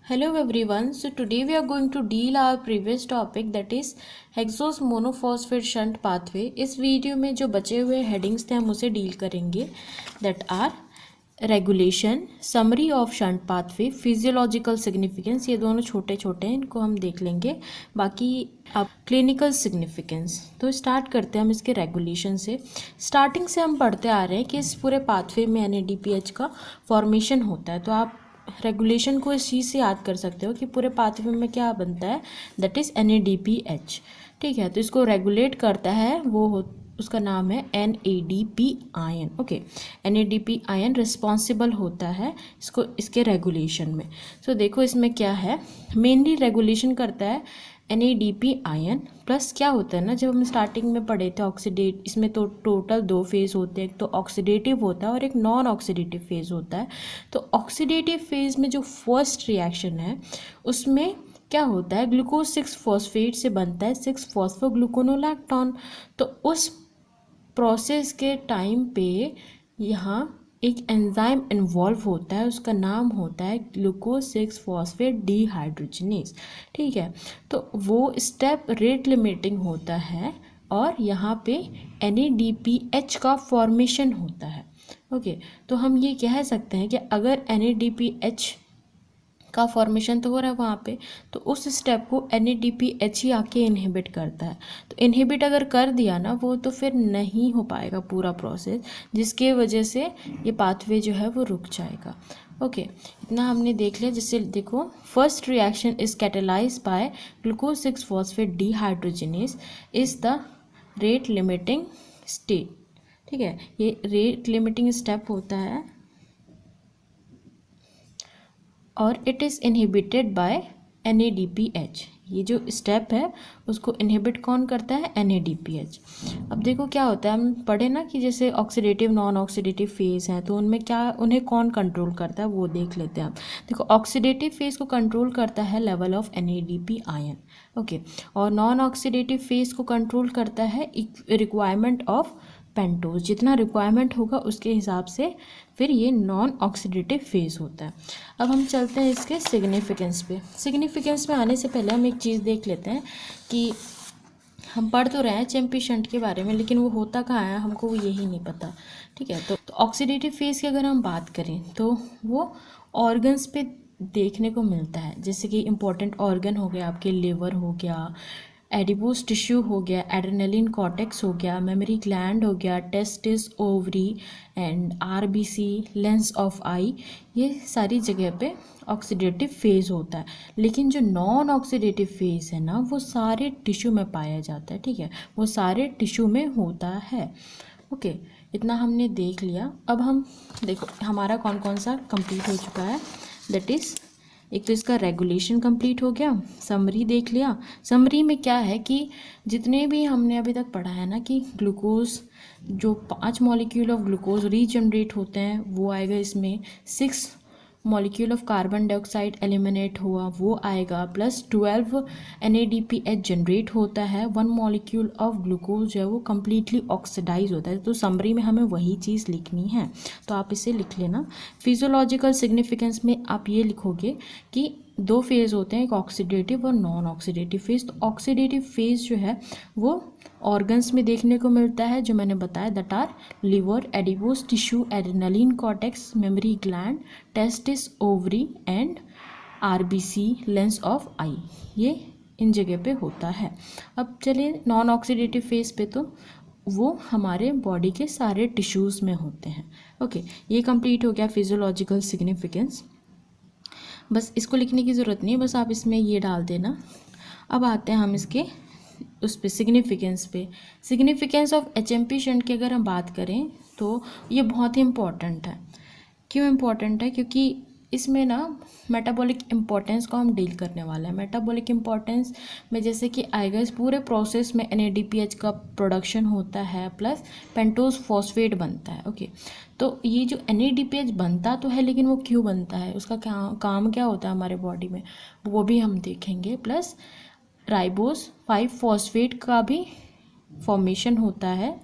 Hello everyone. So today we are going to deal our previous topic, that is hexose monophosphate shunt pathway. इस video में जो बचे हुए headings थे हम उसे डील करेंगे, that are regulation, summary of shunt pathway, physiological significance. ये दोनों छोटे छोटे हैं, इनको हम देख लेंगे। बाकी अब क्लिनिकल सिग्निफिकेंस। तो स्टार्ट करते हैं हम इसके रेगुलेशन से। स्टार्टिंग से हम पढ़ते आ रहे हैं कि इस पूरे पाथवे में NADPH का फॉर्मेशन होता है। तो आप रेगुलेशन को इस चीज़ से याद कर सकते हो कि पूरे पाथवे में क्या बनता है, दैट इज़ NADPH। ठीक है, तो इसको रेगुलेट करता है उसका नाम है NADP ion. Okay, NADP ion responsible होता है इसके रेगुलेशन में। तो देखो इसमें क्या है, मेनली रेगुलेशन करता है NADP आयन। प्लस क्या होता है ना, जब हम स्टार्टिंग में पढ़े थे ऑक्सीडेट, इसमें तो टोटल 2 फेज होते हैं, एक तो ऑक्सीडेटिव होता है और एक नॉन ऑक्सीडेटिव फेज होता है। तो ऑक्सीडेटिव फेज में जो फर्स्ट रिएक्शन है उसमें क्या होता है, ग्लूकोज 6 फॉस्फेट से बनता है 6 फॉस्फोग्लूकोनोलैक्टोन। तो उस प्रोसेस के टाइम पे यहाँ एक एंजाइम इन्वॉल्व होता है, उसका नाम होता है ग्लूकोज 6 फॉस्फेट डिहाइड्रोजिनेज। ठीक है, तो वो स्टेप रेट लिमिटिंग होता है और यहाँ पे NADPH का फॉर्मेशन होता है। ओके, तो हम ये कह सकते हैं कि अगर NADPH का फॉर्मेशन तो हो रहा है वहाँ पे, तो उस स्टेप को NADPH ही आके इनहिबिट करता है। तो इनहिबिट अगर कर दिया ना वो, तो फिर नहीं हो पाएगा पूरा प्रोसेस, जिसके वजह से ये पाथवे जो है वो रुक जाएगा। ओके, इतना हमने देख लिया। जिससे देखो, first reaction is catalysed by glucose 6 phosphate dehydrogenase is the rate limiting step. ठीक है, ये रेट लिमिटिंग स्टेप होता है और it is inhibited by NADPH। ये जो स्टेप है उसको इनहिबिट कौन करता है, NADPH। अब देखो क्या होता है, हम पढ़े ना कि जैसे ऑक्सीडेटिव नॉन ऑक्सीडेटिव फेज हैं, तो उनमें क्या, उन्हें कौन कंट्रोल करता है वो देख लेते हैं हम। देखो, ऑक्सीडेटिव फेज को कंट्रोल करता है level of NADP ion. Okay, और नॉन ऑक्सीडेटिव फेज को कंट्रोल करता है रिक्वायरमेंट ऑफ पेंटोज। जितना रिक्वायरमेंट होगा उसके हिसाब से फिर ये नॉन ऑक्सीडेटिव फेज होता है। अब हम चलते हैं इसके सिग्निफिकेंस पे। सिग्निफिकेंस में आने से पहले हम एक चीज़ देख लेते हैं कि हम पढ़ तो रहे हैं चैंपी शंट के बारे में, लेकिन वो होता कहाँ है हमको वो यही नहीं पता। ठीक है, तो ऑक्सीडेटिव फेज की अगर हम बात करें तो वो ऑर्गन्स पे देखने को मिलता है। जैसे कि इंपॉर्टेंट ऑर्गन हो गया आपके, लिवर हो गया, एडिपोज टिश्यू हो गया, एड्रेनलिन कॉर्टेक्स हो गया, मेमोरी ग्लैंड हो गया, testis, ovary and RBC, lens of eye, ये सारी जगह पे ऑक्सीडेटिव फेज होता है। लेकिन जो नॉन ऑक्सीडेटिव फेज है ना, वो सारे टिश्यू में पाया जाता है। ठीक है, वो सारे टिश्यू में होता है। ओके, इतना हमने देख लिया। अब हम देखो हमारा कौन कौन सा कंप्लीट हो चुका है, दैट इज़ एक तो इसका रेगुलेशन कंप्लीट हो गया, समरी देख लिया। समरी में क्या है कि जितने भी हमने अभी तक पढ़ा है ना कि ग्लूकोज, जो 5 मॉलिक्यूल ऑफ ग्लूकोज रीजनरेट होते हैं वो आएगा इसमें, 6 molecule of carbon dioxide eliminate हुआ वो आएगा, प्लस 12 NADPH जनरेट होता है, 1 मॉलिक्यूल ऑफ ग्लूकोज जो है वो कम्प्लीटली ऑक्सीडाइज होता है। तो समरी में हमें वही चीज़ लिखनी है, तो आप इसे लिख लेना। फिजियोलॉजिकल सिग्निफिकेंस में आप ये लिखोगे कि 2 फेज़ होते हैं, एक ऑक्सीडेटिव और नॉन ऑक्सीडेटिव फेज़। तो ऑक्सीडेटिव फेज़ जो है वो ऑर्गन्स में देखने को मिलता है, जो मैंने बताया, that are liver, adipose tissue, adrenal cortex, mammary gland, testis, ovary and RBC, lens of eye, ये इन जगह पे होता है। अब चलिए नॉन ऑक्सीडेटिव फेज पे, तो वो हमारे बॉडी के सारे टिश्यूज़ में होते हैं। ओके, ये कंप्लीट हो गया फिजियोलॉजिकल सिग्निफिकेंस। बस इसको लिखने की ज़रूरत नहीं, बस आप इसमें ये डाल देना। अब आते हैं हम इसके उस पे, सिग्निफिकेंस पे। सिग्निफिकेंस ऑफ HMP शंट की अगर हम बात करें तो ये बहुत ही इम्पॉर्टेंट है। क्यों इम्पॉर्टेंट है, क्योंकि इसमें ना मेटाबॉलिक इम्पोर्टेंस को हम डील करने वाले हैं। मेटाबॉलिक इम्पोर्टेंस में जैसे कि आएगा, इस पूरे प्रोसेस में NADPH का प्रोडक्शन होता है, प्लस पेंटोज फॉस्फेट बनता है। ओके, तो ये जो NADPH बनता तो है, लेकिन वो क्यों बनता है, उसका काम क्या होता है हमारे बॉडी में, वो भी हम देखेंगे। प्लस राइबोस 5 फॉस्फेट का भी फॉर्मेशन होता है,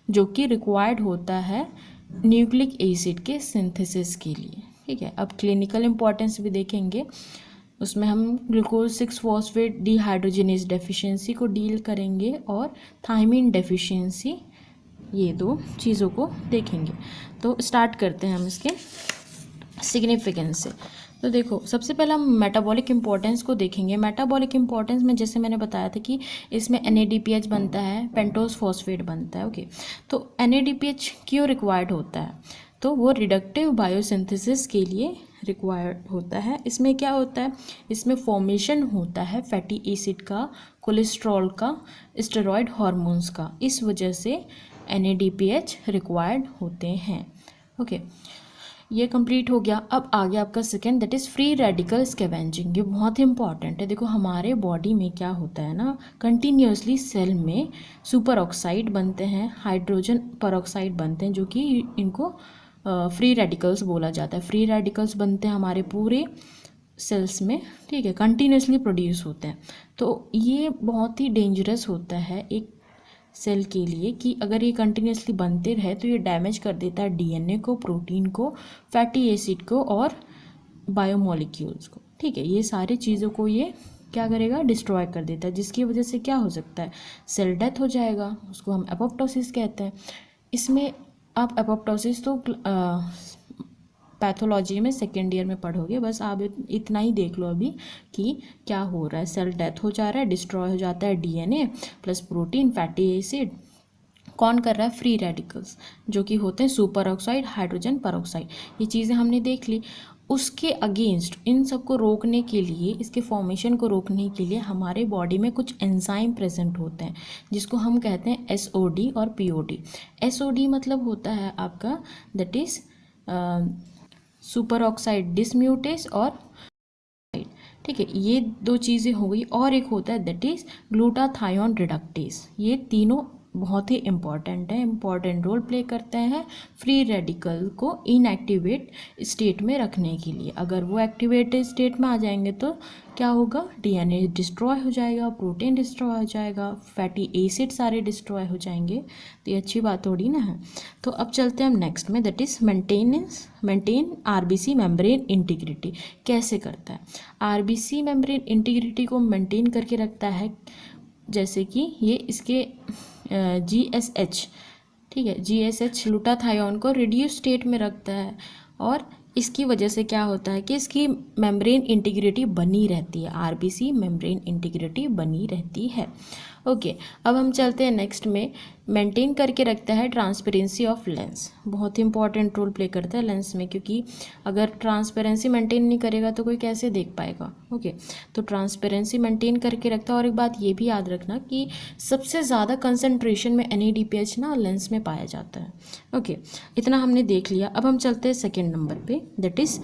जो कि रिक्वायर्ड होता है न्यूक्लिक एसिड के सिंथेसिस के लिए। ठीक है, अब क्लिनिकल इम्पोर्टेंस भी देखेंगे। उसमें हम ग्लूकोज 6 फॉस्फेट डिहाइड्रोजिनेज डेफिशिएंसी को डील करेंगे और थायमिन डेफिशिएंसी, ये दो चीज़ों को देखेंगे। तो स्टार्ट करते हैं हम इसके सिग्निफिकेंस से। तो देखो, सबसे पहले हम मेटाबॉलिक इम्पोर्टेंस को देखेंगे। मेटाबॉलिक इम्पोर्टेंस में जैसे मैंने बताया था कि इसमें NADPH बनता है, पेंटोस फॉस्फेट बनता है। ओके, तो NADPH क्यों रिक्वायर्ड होता है? तो वो रिडक्टिव बायोसिंथेसिस के लिए रिक्वायर्ड होता है। इसमें क्या होता है? इसमें फॉर्मेशन होता है फैटी एसिड का, कोलेस्ट्रॉल का, स्टेरॉयड हार्मोन्स का। इस वजह से NADPH रिक्वायर्ड होते हैं। ओके, ये कंप्लीट हो गया। अब आ गया आपका second, that is free radical scavenging. ये बहुत ही इंपॉर्टेंट है। देखो, हमारे बॉडी में क्या होता है ना, कंटिन्यूसली सेल में सुपर ऑक्साइड बनते हैं, हाइड्रोजन परऑक्साइड बनते हैं, जो कि इनको फ्री रेडिकल्स बोला जाता है। फ्री रेडिकल्स बनते हैं हमारे पूरे सेल्स में, ठीक है, कंटिन्यूसली प्रोड्यूस होते हैं। तो ये बहुत ही डेंजरस होता है एक सेल के लिए कि अगर ये कंटिन्यूसली बनते रहे तो ये डैमेज कर देता है DNA को, प्रोटीन को, फैटी एसिड को और बायोमोलिक्यूल्स को। ठीक है, ये सारी चीज़ों को ये क्या करेगा? डिस्ट्रॉय कर देता है, जिसकी वजह से क्या हो सकता है? सेल डेथ हो जाएगा, उसको हम एपोप्टोसिस कहते हैं। इसमें आप एपोप्टोसिस तो पैथोलॉजी में सेकेंड ईयर में पढ़ोगे, बस आप इतना ही देख लो अभी कि क्या हो रहा है। सेल डेथ हो जा रहा है, डिस्ट्रॉय हो जाता है DNA plus protein, fatty acid. कौन कर रहा है? फ्री रेडिकल्स, जो कि होते हैं सुपर ऑक्साइड, हाइड्रोजन परऑक्साइड। ये चीज़ें हमने देख ली। उसके अगेंस्ट इन सब को रोकने के लिए, इसके फॉर्मेशन को रोकने के लिए हमारे बॉडी में कुछ एंजाइम प्रेजेंट होते हैं, जिसको हम कहते हैं SOD और POD। SOD मतलब होता है आपका, दैट इज़ सुपर ऑक्साइड डिसम्यूटेस और, ठीक है, ये दो चीज़ें हो गई। और एक होता है दैट इज़ ग्लूटाथायोन रिडक्टेस। ये तीनों बहुत ही इंपॉर्टेंट है, इंपॉर्टेंट रोल प्ले करते हैं फ्री रेडिकल को इनएक्टिवेट स्टेट में रखने के लिए। अगर वो एक्टिवेटेड स्टेट में आ जाएंगे तो क्या होगा? DNA डिस्ट्रॉय हो जाएगा, प्रोटीन डिस्ट्रॉय हो जाएगा, फैटी एसिड सारे डिस्ट्रॉय हो जाएंगे। तो ये अच्छी बात थोड़ी ना है। तो अब चलते हैं हम नेक्स्ट में, that is maintain RBC membrane integrity. कैसे करता है? RBC मेम्ब्रेन इंटीग्रिटी को मेंटेन करके रखता है, जैसे कि ये इसके GSH, ठीक है, GSH ग्लूटाथायोन को रिड्यूस स्टेट में रखता है, और इसकी वजह से क्या होता है कि इसकी मेम्ब्रेन इंटीग्रिटी बनी रहती है। RBC मेम्ब्रेन इंटीग्रिटी बनी रहती है। ओके, अब हम चलते हैं नेक्स्ट में। मेंटेन करके रखता है ट्रांसपेरेंसी ऑफ लेंस। बहुत ही इंपॉर्टेंट रोल प्ले करता है लेंस में, क्योंकि अगर ट्रांसपेरेंसी मेंटेन नहीं करेगा तो कोई कैसे देख पाएगा। ओके, तो ट्रांसपेरेंसी मेंटेन करके रखता है। और एक बात ये भी याद रखना कि सबसे ज़्यादा कंसंट्रेशन में NADPH ना लेंस में पाया जाता है। ओके, इतना हमने देख लिया। अब हम चलते हैं सेकेंड नंबर पे, that is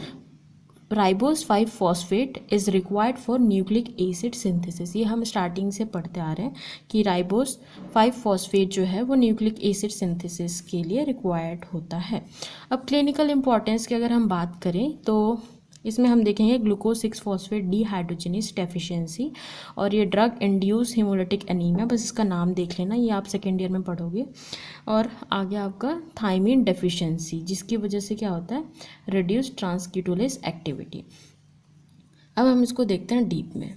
ribose 5 phosphate is required for nucleic acid synthesis. ये हम स्टार्टिंग से पढ़ते आ रहे हैं कि राइबोस 5 फॉस्फेट जो है वो न्यूक्लिक एसिड सिंथेसिस के लिए रिक्वायर्ड होता है। अब क्लिनिकल इंपॉर्टेंस की अगर हम बात करें तो इसमें हम देखेंगे ग्लूकोज 6 फॉस्फेट डिहाइड्रोजिनेज डेफिशिएंसी, और ये ड्रग इंड्यूस हिमोलिटिक एनीमिया, बस इसका नाम देख लेना, ये आप सेकेंड ईयर में पढ़ोगे। और आगे आपका थायमिन डेफिशिएंसी, जिसकी वजह से क्या होता है? Reduce transketolase activity. अब हम इसको देखते हैं डीप में।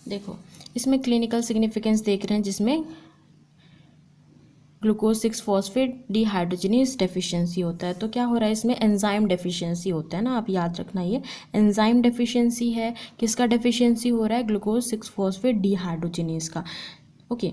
देखो, इसमें क्लिनिकल सिग्निफिकेंस देख रहे हैं, जिसमें ग्लूकोज 6 फॉस्फेट डिहाइड्रोजिनेज डेफिशिएंसी होता है। तो क्या हो रहा है? इसमें एंजाइम डेफिशिएंसी होता है ना, आप याद रखना, ये एंजाइम डेफिशिएंसी है। किसका डेफिशिएंसी हो रहा है? ग्लूकोज 6 फॉस्फेट डिहाइड्रोजिनेज का। ओके,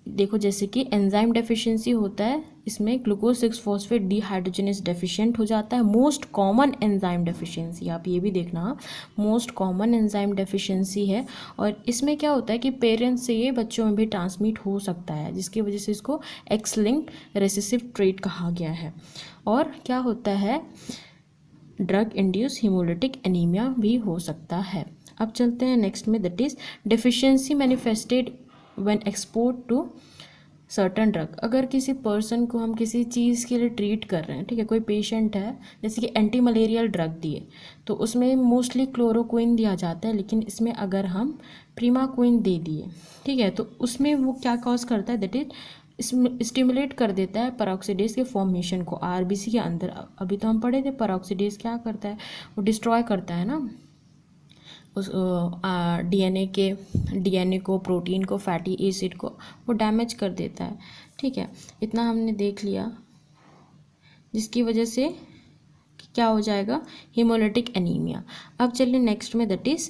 देखो, जैसे कि एंजाइम डेफिशिएंसी होता है, इसमें ग्लूकोज 6 फॉस्फेट डिहाइड्रोजिनेज डेफिशिएंट हो जाता है। मोस्ट कॉमन एंजाइम डेफिशिएंसी, आप ये भी देखना, मोस्ट कॉमन एंजाइम डेफिशिएंसी है। और इसमें क्या होता है कि पेरेंट्स से ये बच्चों में भी ट्रांसमिट हो सकता है, जिसकी वजह से इसको एक्स लिंक्ड रेसेसिव ट्रेट कहा गया है। और क्या होता है? ड्रग इंड्यूस हिमोलिटिक एनीमिया भी हो सकता है। अब चलते हैं नेक्स्ट में, that is deficiency manifested when export to certain drug. अगर किसी पर्सन को हम किसी चीज़ के लिए ट्रीट कर रहे हैं, ठीक है, कोई पेशेंट है, जैसे कि एंटी मलेरियल ड्रग दिए, तो उसमें मोस्टली क्लोरोक्विन दिया जाता है, लेकिन इसमें अगर हम प्रीमाक्विन दे दिए, ठीक है, तो उसमें वो क्या कॉज करता है? दैट इज स्टिमुलेट कर देता है पेरोक्सीडेज के फॉर्मेशन को आरबीसी के अंदर। अभी तो हम पढ़े थे पेरोक्सीडेज क्या करता है, वो डिस्ट्रॉय करता है ना उस डीएनए को, प्रोटीन को, फैटी एसिड को, वो डैमेज कर देता है। ठीक है, इतना हमने देख लिया, जिसकी वजह से क्या हो जाएगा, हीमोलिटिक एनीमिया। अब चलिए नेक्स्ट में, दैट इज़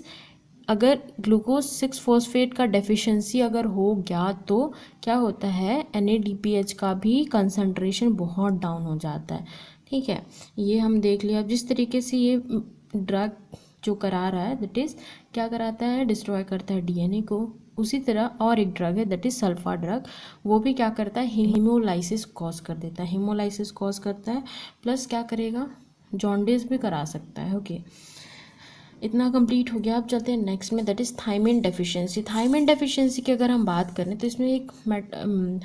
अगर ग्लूकोज 6 फॉस्फेट का डेफिशिएंसी अगर हो गया तो क्या होता है, NADPH का भी कंसंट्रेशन बहुत डाउन हो जाता है। ठीक है, ये हम देख लिया। अब जिस तरीके से ये ड्रग जो करा रहा है, दैट इज़ क्या कराता है, डिस्ट्रॉय करता है डीएनए को। उसी तरह और एक ड्रग है दैट इज़ सल्फा ड्रग, वो भी क्या करता है, हीमोलाइसिस कॉज कर देता है, हीमोलाइसिस कॉज करता है, प्लस क्या करेगा, जॉन्डिस भी करा सकता है। ओके, इतना कंप्लीट हो गया। अब चलते हैं नेक्स्ट में, that is thiamine deficiency. Thiamine deficiency की अगर हम बात करें तो इसमें एक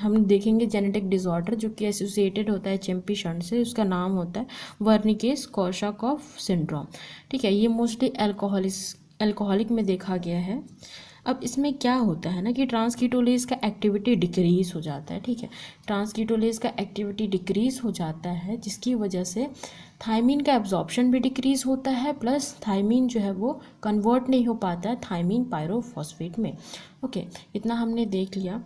हम देखेंगे जेनेटिक डिसऑर्डर जो कि एसोसिएटेड होता है चेम्पी-शंट से, उसका नाम होता है वर्निकेस कोर्साकॉफ सिंड्रोम। ठीक है, ये मोस्टली अल्कोहलिक में देखा गया है। अब इसमें क्या होता है ना कि ट्रांसकीटोलेज का एक्टिविटी डिक्रीज हो जाता है। ठीक है, ट्रांसकीटोलेज का एक्टिविटी डिक्रीज हो जाता है, जिसकी वजह से थायमीन का एब्जॉर्प्शन भी डिक्रीज होता है, प्लस थायमीन जो है वो कन्वर्ट नहीं हो पाता है थायमीन पायरोफॉस्फेट में। ओके, इतना हमने देख लिया।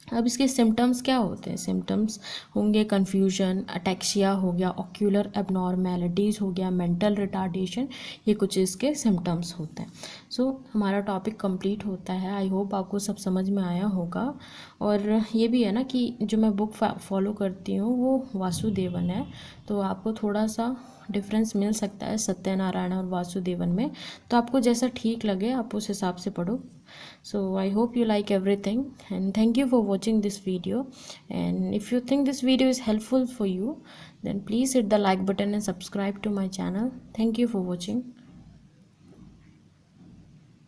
अब इसके सिम्टम्स क्या होते हैं, सिम्टम्स होंगे कन्फ्यूजन, अटैक्सिया हो गया, ऑक्यूलर एबनॉर्मेलिटीज़ हो गया, मेंटल रिटार्डेशन, ये कुछ इसके सिम्टम्स होते हैं। सो हमारा टॉपिक कंप्लीट होता है। आई होप आपको सब समझ में आया होगा। और ये भी है ना कि जो मैं बुक फॉलो करती हूँ वो वासुदेवन है, तो आपको थोड़ा सा डिफरेंस मिल सकता है सत्यनारायण और वासुदेवन में, तो आपको जैसा ठीक लगे आप उस हिसाब से पढ़ो। So I hope you like everything, and thank you for watching this video. And if you think this video is helpful for you, then please hit the like button and subscribe to my channel. Thank you for watching.